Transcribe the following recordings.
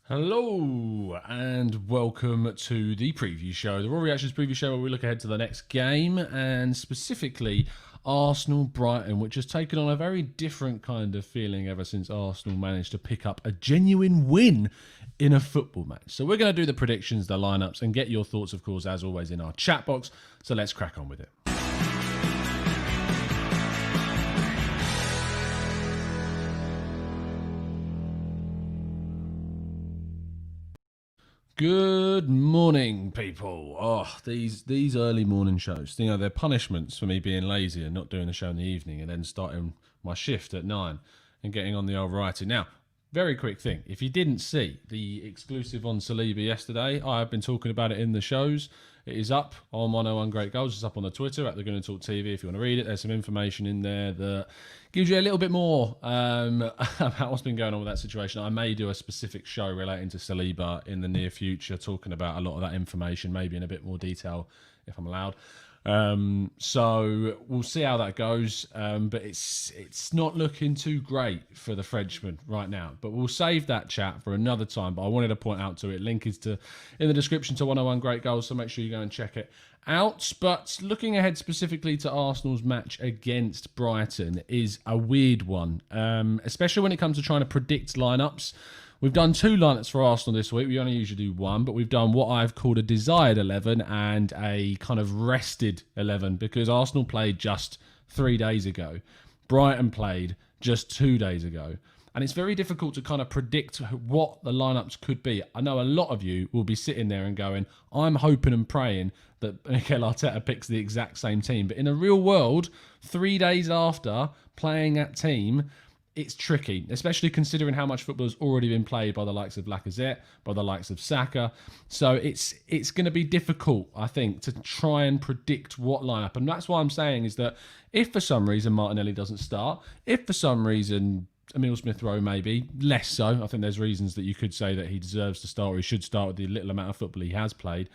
Hello and welcome to the preview show, the Raw Reactions preview show where we look ahead to the next game and specifically Arsenal-Brighton, which has taken on a very different kind of feeling ever since Arsenal managed to pick up a genuine win in a football match. So we're going to do the predictions, the lineups, and get your thoughts, of course, as always, in our chat box. So let's crack on with it. Good morning, people. Oh, these early morning shows. You know, they're punishments for me being lazy and not doing the show in the evening and then starting my shift at 9 and getting on the old writing. Now, very quick thing. If you didn't see the exclusive on Saliba yesterday, I have been talking about it in the shows. It is up on 101 Great Goals. It's up on the Twitter at The Gonna Talk TV if you want to read it. There's some information in there that gives you a little bit more about what's been going on with that situation. I may do a specific show relating to Saliba in the near future, talking about a lot of that information, maybe in a bit more detail if I'm allowed. So we'll see how that goes, but it's not looking too great for the Frenchman right now, but we'll save that chat for another time. But I wanted to point out to it, link is in the description to 101 Great Goals, so make sure you go and check it out. But looking ahead specifically to Arsenal's match against Brighton is a weird one, especially when it comes to trying to predict lineups. We've done 2 lineups for Arsenal this week. We only usually do 1, but we've done what I've called a desired 11 and a kind of rested 11 because Arsenal played just 3 days ago. Brighton played just 2 days ago. And it's very difficult to kind of predict what the lineups could be. I know a lot of you will be sitting there and going, I'm hoping and praying that Mikel Arteta picks the exact same team. But in the real world, 3 days after playing that team, it's tricky, especially considering how much football has already been played by the likes of Lacazette, by the likes of Saka. So it's going to be difficult, I think, to try and predict what lineup. And that's why I'm saying is that if for some reason Martinelli doesn't start, if for some reason Emile Smith-Rowe maybe, less so. I think there's reasons that you could say that he deserves to start or he should start with the little amount of football he has played.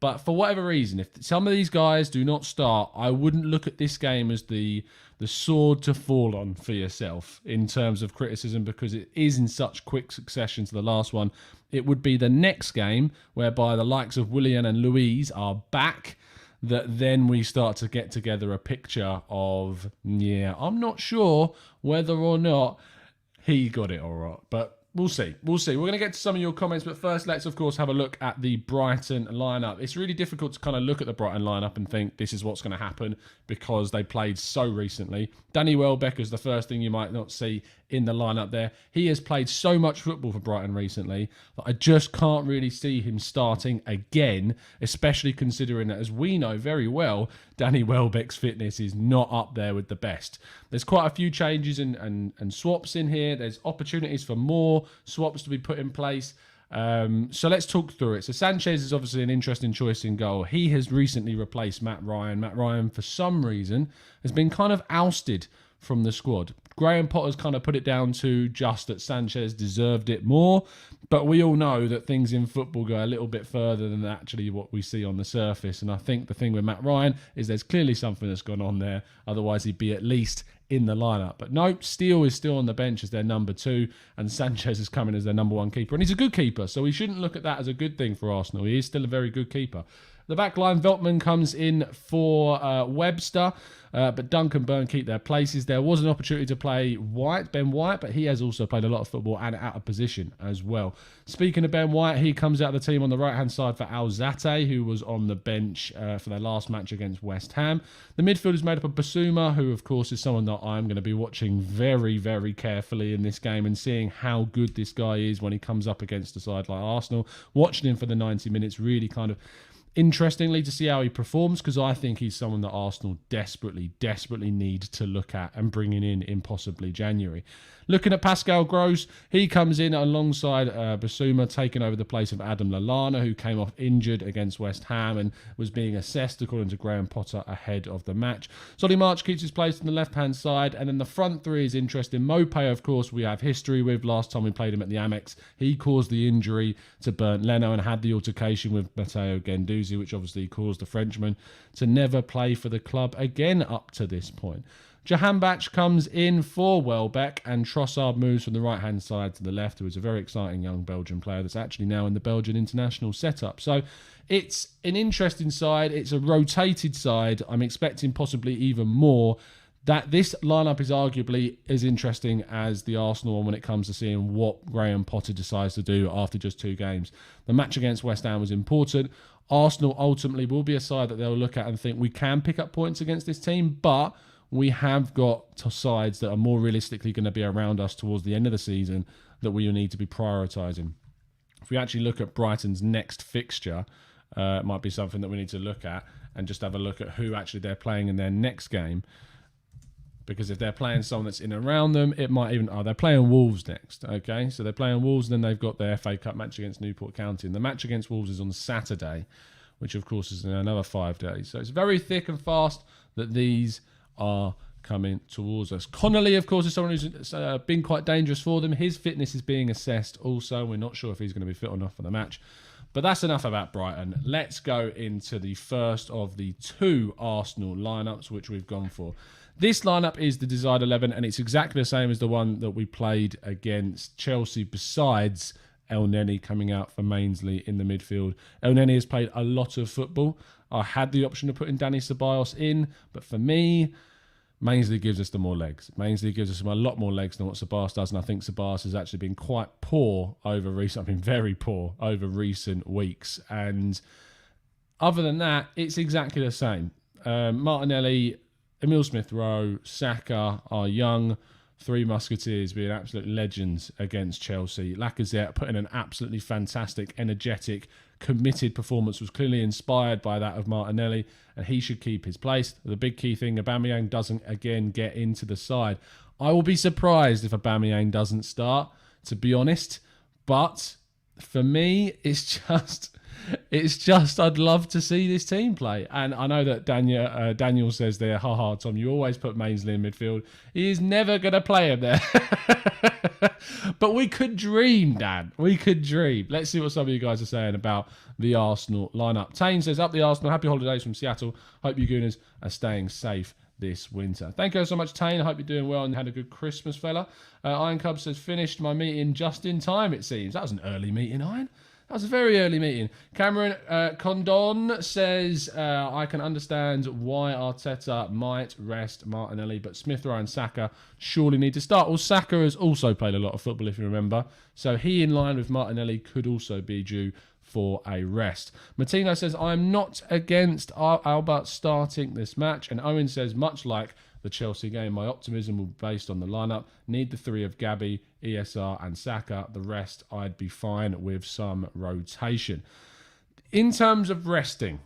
But for whatever reason, if some of these guys do not start, I wouldn't look at this game as the sword to fall on for yourself in terms of criticism because it is in such quick succession to the last one. It would be the next game whereby the likes of Willian and Louise are back that then we start to get together a picture of, yeah, I'm not sure whether or not he got it all right. But we'll see. We'll see. We're going to get to some of your comments, but first, let's, of course, have a look at the Brighton lineup. It's really difficult to kind of look at the Brighton lineup and think this is what's going to happen because they played so recently. Danny Welbeck is the first thing you might not see in the lineup there. He has played so much football for Brighton recently that I just can't really see him starting again, especially considering that, as we know very well, Danny Welbeck's fitness is not up there with the best. There's quite a few changes and swaps in here. There's opportunities for more swaps to be put in place. So let's talk through it. So Sanchez is obviously an interesting choice in goal. He has recently replaced Matt Ryan. Matt Ryan, for some reason, has been kind of ousted from the squad. Graham Potter's kind of put it down to just that Sanchez deserved it more, but we all know that things in football go a little bit further than actually what we see on the surface. And I think the thing with Matt Ryan is there's clearly something that's gone on there. Otherwise, he'd be at least in the lineup. But no, Steele is still on the bench as their number 2, and Sanchez is coming as their number 1 keeper. And he's a good keeper, so we shouldn't look at that as a good thing for Arsenal. He is still a very good keeper. The back line, Veltman comes in for Webster, but Dunk and Byrne keep their places. There was an opportunity to play Ben White, but he has also played a lot of football and out of position as well. Speaking of Ben White, he comes out of the team on the right-hand side for Alzate, who was on the bench for their last match against West Ham. The midfield is made up of Basuma, who, of course, is someone that I'm going to be watching very, very carefully in this game and seeing how good this guy is when he comes up against a side like Arsenal. Watching him for the 90 minutes really kind of interestingly to see how he performs because I think he's someone that Arsenal desperately need to look at and bringing in possibly January. Looking at Pascal Gross, he comes in alongside Basuma, taking over the place of Adam Lallana, who came off injured against West Ham and was being assessed, according to Graham Potter, ahead of the match. Solly March keeps his place on the left-hand side, and then the front 3 is interesting. Mopé, of course, we have history with. Last time we played him at the Amex, he caused the injury to Bernd Leno and had the altercation with Matteo Guendouzi, which obviously caused the Frenchman to never play for the club again up to this point. Jahanbakhsh comes in for Welbeck, and Trossard moves from the right-hand side to the left, who is a very exciting young Belgian player that's actually now in the Belgian international setup. So it's an interesting side. It's a rotated side. I'm expecting possibly even more. That this lineup is arguably as interesting as the Arsenal one when it comes to seeing what Graham Potter decides to do after just 2 games. The match against West Ham was important. Arsenal ultimately will be a side that they'll look at and think we can pick up points against this team, but we have got sides that are more realistically going to be around us towards the end of the season that we need to be prioritising. If we actually look at Brighton's next fixture, it might be something that we need to look at and just have a look at who actually they're playing in their next game. Because if they're playing someone that's in and around them, it might even... they're playing Wolves next, okay? So they're playing Wolves, and then they've got their FA Cup match against Newport County. And the match against Wolves is on Saturday, which, of course, is in another 5 days. So it's very thick and fast that these are coming towards us. Connolly, of course, is someone who's been quite dangerous for them. His fitness is being assessed also. We're not sure if he's going to be fit enough for the match. But that's enough about Brighton. Let's go into the first of the 2 Arsenal lineups, which we've gone for. This lineup is the desired 11, and it's exactly the same as the one that we played against Chelsea, besides El Neni coming out for Mainsley in the midfield. El Neni has played a lot of football. I had the option of putting Danny Ceballos in, but for me, Mainsley gives us the more legs. Mainsley gives us a lot more legs than what Ceballos does, and I think Ceballos has actually been quite poor over recent... very poor over recent weeks. And other than that, it's exactly the same. Martinelli, Emile Smith-Rowe, Saka are young 3 Musketeers being absolute legends against Chelsea. Lacazette put in an absolutely fantastic, energetic, committed performance, was clearly inspired by that of Martinelli, and he should keep his place. The big key thing, Aubameyang doesn't again get into the side. I will be surprised if Aubameyang doesn't start, to be honest, but for me, it's just I'd love to see this team play. And I know that Daniel says there, haha, Tom, you always put Mainsley in midfield. He is never going to play him there. But we could dream, Dan. We could dream. Let's see what some of you guys are saying about the Arsenal lineup. Tane says, up the Arsenal. Happy holidays from Seattle. Hope you Gooners are staying safe this winter. Thank you so much, Tane. I hope you're doing well and had a good Christmas, fella. Iron Cub says, finished my meeting just in time, it seems. That was an early meeting, Iron. That was a very early meeting. Cameron Condon says, I can understand why Arteta might rest Martinelli, but Smith-Rowe and Saka surely need to start. Well, Saka has also played a lot of football, if you remember. So he, in line with Martinelli, could also be due for a rest. Martino says, I'm not against Albert starting this match. And Owen says, much like the Chelsea game, my optimism will be based on the lineup. Need the 3 of Gabby, ESR and Saka. The rest, I'd be fine with some rotation. In terms of resting,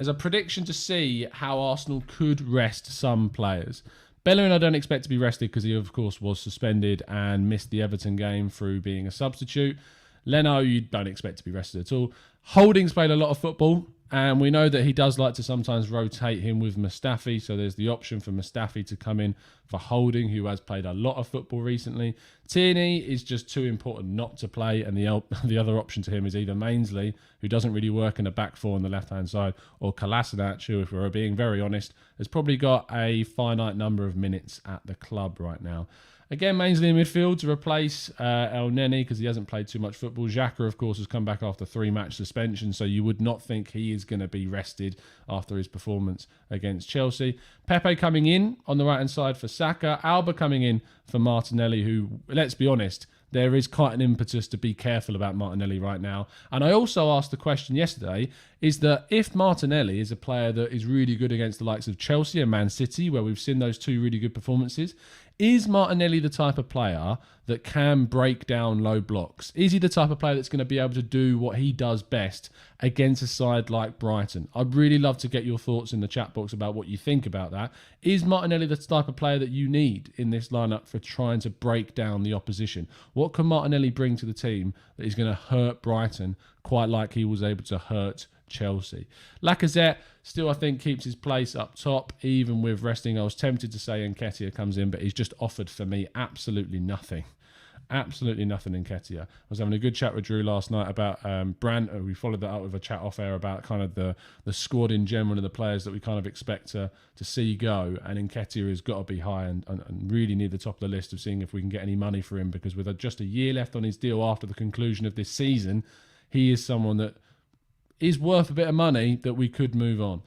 as a prediction to see how Arsenal could rest some players. Bellerin I don't expect to be rested because he, of course, was suspended and missed the Everton game through being a substitute. Leno, you don't expect to be rested at all. Holding's played a lot of football, and we know that he does like to sometimes rotate him with Mustafi, so there's the option for Mustafi to come in for Holding, who has played a lot of football recently. Tierney is just too important not to play, and the other option to him is either Mainsley, who doesn't really work in the back 4 on the left-hand side, or Kolasinac, who, if we're being very honest, has probably got a finite number of minutes at the club right now. Again, Mainsley in midfield to replace El Neni because he hasn't played too much football. Xhaka, of course, has come back after 3-match suspension, so you would not think he is going to be rested after his performance against Chelsea. Pepe coming in on the right-hand side for Saka. Alba coming in for Martinelli, who, let's be honest, there is quite an impetus to be careful about Martinelli right now. And I also asked the question yesterday, is that if Martinelli is a player that is really good against the likes of Chelsea and Man City, where we've seen those 2 really good performances, is Martinelli the type of player that can break down low blocks? Is he the type of player that's going to be able to do what he does best against a side like Brighton? I'd really love to get your thoughts in the chat box about what you think about that. Is Martinelli the type of player that you need in this lineup for trying to break down the opposition? What can Martinelli bring to the team that is going to hurt Brighton quite like he was able to hurt Chelsea? Lacazette still, I think, keeps his place up top, even with resting. I was tempted to say Nketiah comes in, but he's just offered for me absolutely nothing. Absolutely nothing in Nketiah. I was having a good chat with Drew last night about Brandt. We followed that up with a chat off air about kind of the squad in general and the players that we kind of expect to see go. And Nketiah has got to be high and really near the top of the list of seeing if we can get any money for him, because with just a year left on his deal after the conclusion of this season, he is someone that is worth a bit of money that we could move on.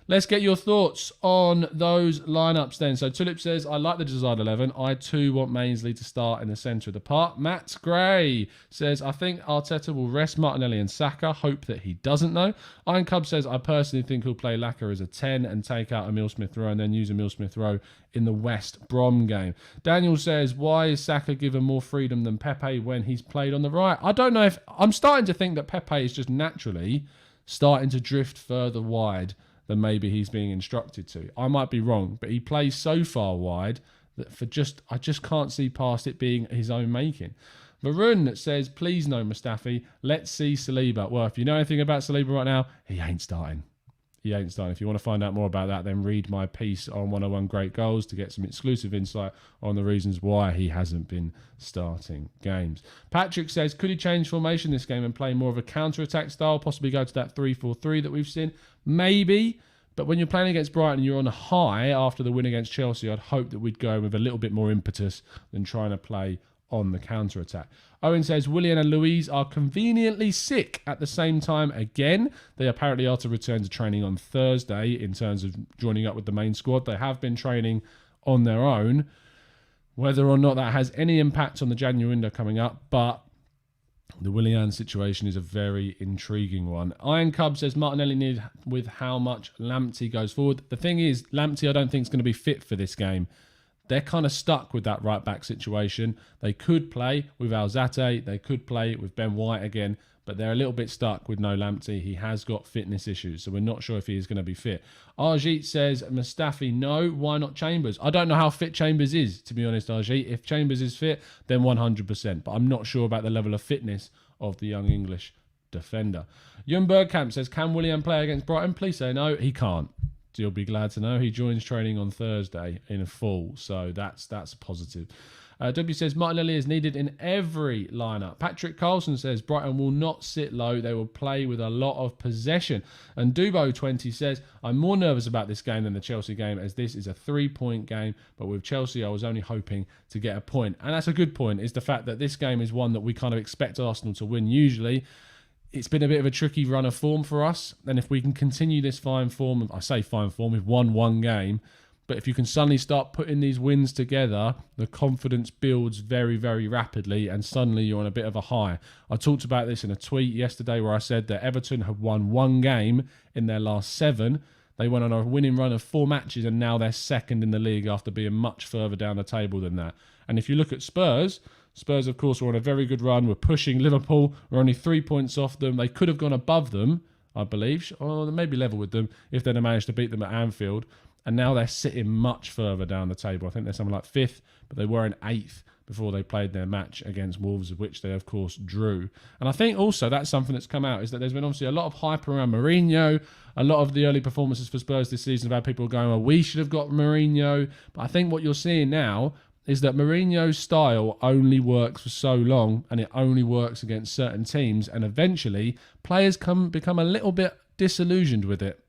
Let's get your thoughts on those lineups then. So Tulip says, I like the desired 11. I too want Mainsley to start in the centre of the park. Matt Gray says, I think Arteta will rest Martinelli and Saka. Hope that he doesn't though. Iron Cub says, I personally think he'll play Laka as a 10 and take out Emile Smith-Rowe and then use Emile Smith-Rowe in the West Brom game. Daniel says, why is Saka given more freedom than Pepe when he's played on the right? I don't know if... I'm starting to think that Pepe is just naturally starting to drift further wide than maybe he's being instructed to. I might be wrong, but he plays so far wide that I just can't see past it being his own making. Varun says, please no Mustafi, let's see Saliba. Well, if you know anything about Saliba right now, he ain't starting. He ain't starting. If you want to find out more about that, then read my piece on 101 Great Goals to get some exclusive insight on the reasons why he hasn't been starting games. Patrick says, could he change formation this game and play more of a counter-attack style, possibly go to that 3-4-3 that we've seen? Maybe, but when you're playing against Brighton and you're on a high after the win against Chelsea, I'd hope that we'd go with a little bit more impetus than trying to play on the counter-attack. Owen says, Willian and Louise are conveniently sick at the same time again. They apparently are to return to training on Thursday in terms of joining up with the main squad. They have been training on their own. Whether or not that has any impact on the January window coming up, but the Willian situation is a very intriguing one. Iron Cub says, Martinelli needed with how much Lamptey goes forward. The thing is, Lamptey I don't think is going to be fit for this game. They're kind of stuck with that right-back situation. They could play with Alzate. They could play with Ben White again, but they're a little bit stuck with no Lamptey. He has got fitness issues, so we're not sure if he is going to be fit. Arjit says, Mustafi, no. Why not Chambers? I don't know how fit Chambers is, to be honest, Arjit. If Chambers is fit, then 100%, but I'm not sure about the level of fitness of the young English defender. Jürgen Bergkamp says, can Willian play against Brighton? Please say no. He can't. You'll be glad to know he joins training on Thursday in full, so that's a positive. W says Martinelli is needed in every lineup. Patrick Carlson says Brighton will not sit low, they will play with a lot of possession. And Dubo20 says, I'm more nervous about this game than the Chelsea game, as this is a 3-point game, but with Chelsea I was only hoping to get a point. And that's a good point, is the fact that this game is one that we kind of expect Arsenal to win usually. It's been a bit of a tricky run of form for us, and if we can continue this fine form, I say fine form, we've won one game, but if you can suddenly start putting these wins together, the confidence builds very, very rapidly, and suddenly you're on a bit of a high. I talked about this in a tweet yesterday where I said that Everton had won one game in their last 7. They went on a winning run of 4 matches, and now they're second in the league after being much further down the table than that. And if you look at Spurs, of course, were on a very good run. We're pushing Liverpool. We're only 3 points off them. They could have gone above them, I believe, or maybe level with them if they'd have managed to beat them at Anfield. And now they're sitting much further down the table. I think they're something like 5th, but they were in 8th before they played their match against Wolves, of which they, of course, drew. And I think also that's something that's come out, is that there's been obviously a lot of hype around Mourinho. A lot of the early performances for Spurs this season have had people going, well, we should have got Mourinho. But I think what you're seeing now is that Mourinho's style only works for so long, and it only works against certain teams, and eventually players become a little bit disillusioned with it.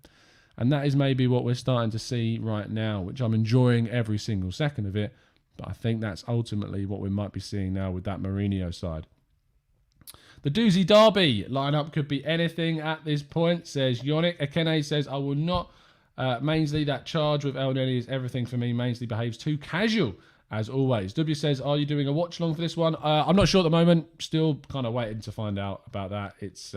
And that is maybe what we're starting to see right now, which I'm enjoying every single second of it, but I think that's ultimately what we might be seeing now with that Mourinho side. The Doozy Derby lineup could be anything at this point, says Yannick. Akene says, I will not Mainsley, that charge with El Neni is everything for me. Mainsley behaves too casual, as always. W says, are you doing a watch along for this one? I'm not sure at the moment. Still kind of waiting to find out about that. It's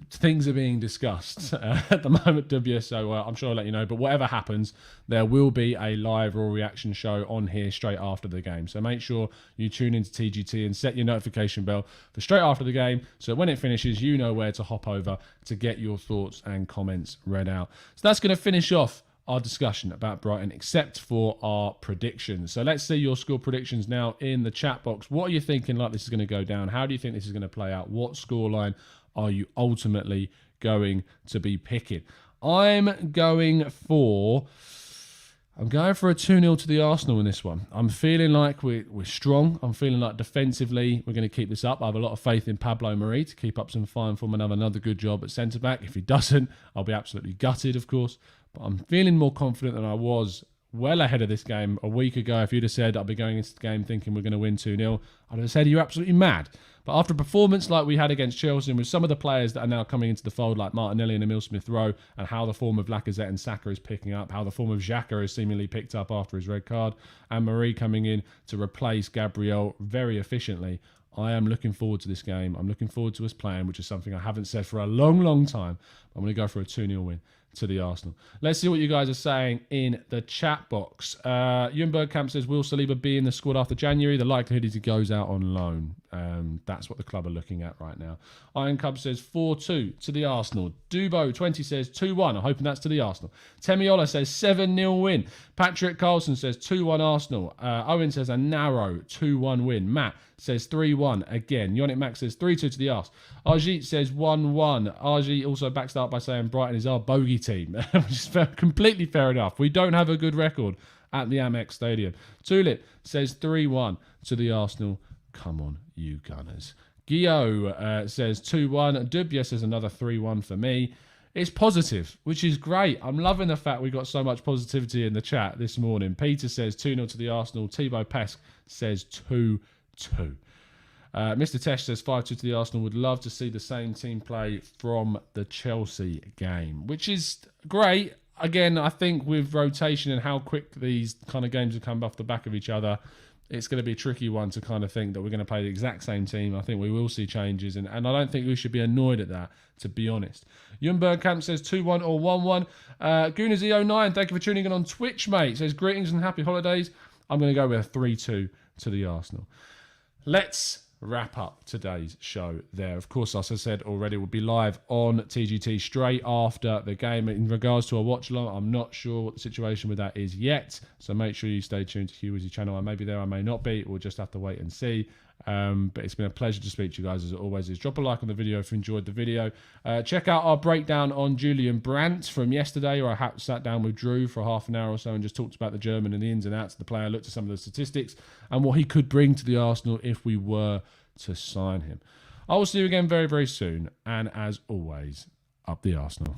things are being discussed at the moment, W, so I'm sure I'll let you know. But whatever happens, there will be a live Raw reaction show on here straight after the game. So make sure you tune into TGT and set your notification bell for straight after the game, so when it finishes, you know where to hop over to get your thoughts and comments read out. So that's going to finish off our discussion about Brighton, except for our predictions. So let's see your score predictions now in the chat box. What are you thinking like this is going to go down? How do you think this is going to play out? What scoreline are you ultimately going to be picking? I'm going for... I'm going for a 2-0 to the Arsenal in this one. I'm feeling like we're strong. I'm feeling like defensively we're going to keep this up. I have a lot of faith in Pablo Mari to keep up some fine form and have another good job at centre-back. If he doesn't, I'll be absolutely gutted, of course. But I'm feeling more confident than I was well ahead of this game a week ago. If you'd have said I'll be going into the game thinking we're going to win 2-0, I'd have said you're absolutely mad. But after a performance like we had against Chelsea, and with some of the players that are now coming into the fold, like Martinelli and Emile Smith-Rowe, and how the form of Lacazette and Saka is picking up, how the form of Xhaka has seemingly picked up after his red card, and Marie coming in to replace Gabriel very efficiently, I am looking forward to this game. I'm looking forward to us playing, which is something I haven't said for a long, long time. I'm going to go for a 2-0 win to the Arsenal. Let's see what you guys are saying in the chat box. Ewan Bergkamp says, will Saliba be in the squad after January? The likelihood is he goes out on loan. That's what the club are looking at right now. Iron Cub says 4-2 to the Arsenal. Dubo20 says 2-1. I'm hoping that's to the Arsenal. Temiola says 7-0 win. Patrick Carlson says 2-1 Arsenal. Owen says a narrow 2-1 win. Matt says 3-1 again. Yonic Max says 3-2 to the Ars. Arjit says 1-1. Arjit also backs that up by saying Brighton is our bogey team, which is completely fair enough. We don't have a good record at the Amex Stadium. Tulip says 3-1 to the Arsenal. Come on, you Gunners. Gio says 2-1. Dubia says another 3-1 for me. It's positive, which is great. I'm loving the fact we got so much positivity in the chat this morning. Peter says 2-0 to the Arsenal. Thibaut Pesk says 2-2. Mr. Tesh says 5-2 to the Arsenal. Would love to see the same team play from the Chelsea game, which is great. Again, I think with rotation and how quick these kind of games have come off the back of each other, it's going to be a tricky one to kind of think that we're going to play the exact same team. I think we will see changes, and I don't think we should be annoyed at that, to be honest. Jun Bergkamp says 2-1 or 1-1. Gunazy09, thank you for tuning in on Twitch, mate. Says greetings and happy holidays. I'm going to go with a 3-2 to the Arsenal. Let's wrap up today's show there. Of course, as I said already, we'll be live on TGT straight after the game. In regards to a watch along, I'm not sure what the situation with that is yet, so make sure you stay tuned to Hughes's channel. I may be there, I may not be. We'll just have to wait and see. But it's been a pleasure to speak to you guys as it always is. Drop a like on the video if you enjoyed the video. Check out our breakdown on Julian Brandt from yesterday, where I sat down with Drew for half an hour or so and just talked about the German and the ins and outs of the player, looked at some of the statistics and what he could bring to the Arsenal if we were to sign him. I will see you again very, very soon. And as always, up the Arsenal.